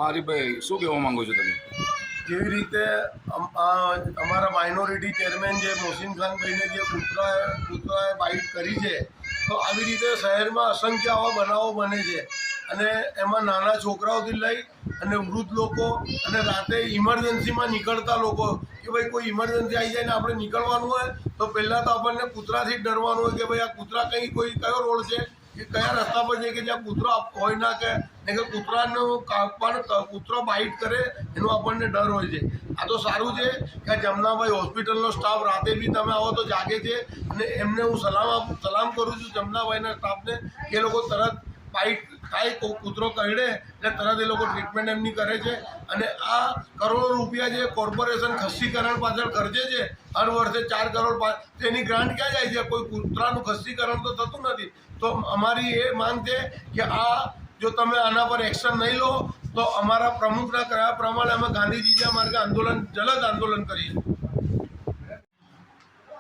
આરીફભાઈ, શું કહેવા માંગો છો તમે? જેવી રીતે અમારા માઇનોરિટી ચેરમેન જે મોહસિન ખાનભાઈને જે કૂતરાએ બાઇટ કરી છે, તો આવી રીતે શહેરમાં અસંખ્ય આવા બનાવો બને છે અને એમાં નાના છોકરાઓથી લઈ અને વૃદ્ધ લોકો અને રાતે ઇમરજન્સીમાં નીકળતા લોકો કે ભાઈ કોઈ ઇમરજન્સી આવી જાય ને આપણે નીકળવાનું હોય તો પહેલાં તો આપણને કૂતરાથી જ ડરવાનું હોય કે ભાઈ આ કૂતરા કયો રોડ છે કે કયા રસ્તા પર છે કે જ્યાં કૂતરો હોય ના કે કૂતરો બાઇટ કરે એનો આપણને ડર હોય છે. આ તો સારું છે કે આ જમનાભાઈ હોસ્પિટલનો સ્ટાફ રાતે બી તમે આવો તો જાગે છે અને એમને હું સલામ કરું છું જમનાભાઈના સ્ટાફને કે એ લોકો તરત બાઇટ થાય કૂતરો કરડે એટલે તરત એ લોકો ટ્રીટમેન્ટ એમની કરે છે. અને આ કરોડો રૂપિયા જે કોર્પોરેશન ખસ્સીકરણ પાછળ ખર્ચે છે હર વર્ષે 4 કરોડ, તેની ગ્રાન્ટ ક્યાં જાય છે? કોઈ કૂતરાનું ખસ્સીકરણ તો થતું નથી. તો અમારી એ માંગ છે કે જો તમે આના પર એક્શન નહીં લો તો અમારા પ્રમુખના કયા પ્રમાણે અમે ગાંધીજીના માર્ગે જલદ આંદોલન કરીશું.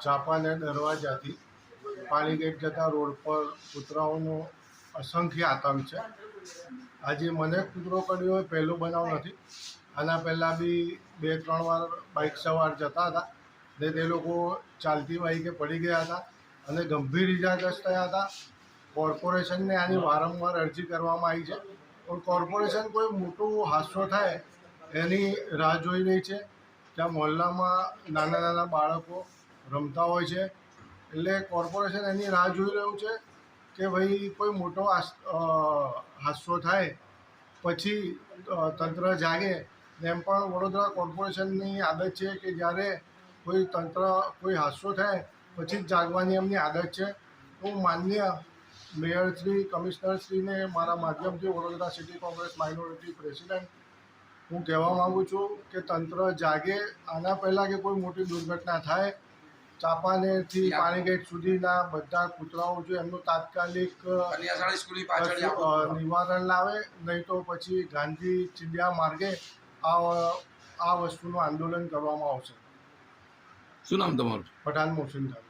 ચાપાનેર દરવાજાથી પાણીગેટ જતા રોડ પર કૂતરાઓનો અસંખ્ય આતંક છે. આજે મને કૂતરો કરડ્યો હોય પહેલો બનાવ નથી. આના પહેલાં બી 2-3 વાર બાઇક સવાર જતા હતા ને તે લોકો ચાલતી બાઇકે પડી ગયા હતા અને ગંભીર ઇજાગ્રસ્ત થયા હતા. કોર્પોરેશનને આની વારંવાર અરજી કરવામાં આવી છે, પણ કોર્પોરેશન કોઈ મોટું હાદસો થાય એની રાહ જોઈ રહી છે. ત્યાં મહોલ્લામાં નાના બાળકો રમતા હોય છે એટલે કોર્પોરેશન એની રાહ જોઈ રહ્યું છે કે ભાઈ કોઈ મોટો હાદસો થાય પછી તંત્ર જાગે. એમ પણ વડોદરા કોર્પોરેશનની આદત છે કે જ્યારે કોઈ હાદસો થાય પછી જ જાગવાની એમની આદત છે. હું માન્ય મેયરશ્રી, કમિશનરશ્રીને મારા માધ્યમથી Vadodara city Congress minority president હું કહેવા માગું છું કે તંત્ર જાગે. આના પહેલાં કે કોઈ મોટી દુર્ઘટના થાય, ચાપાનેરથી પાણીગેટ સુધીના બધા કૂતરાઓ જો એમનું તાત્કાલિક નિવારણ લાવે, નહીં તો પછી ગાંધી ચિડિયા માર્ગે આ વસ્તુનું આંદોલન કરવામાં આવશે. શું નામ તમારું? પઠાણ મોહસિન ખાન.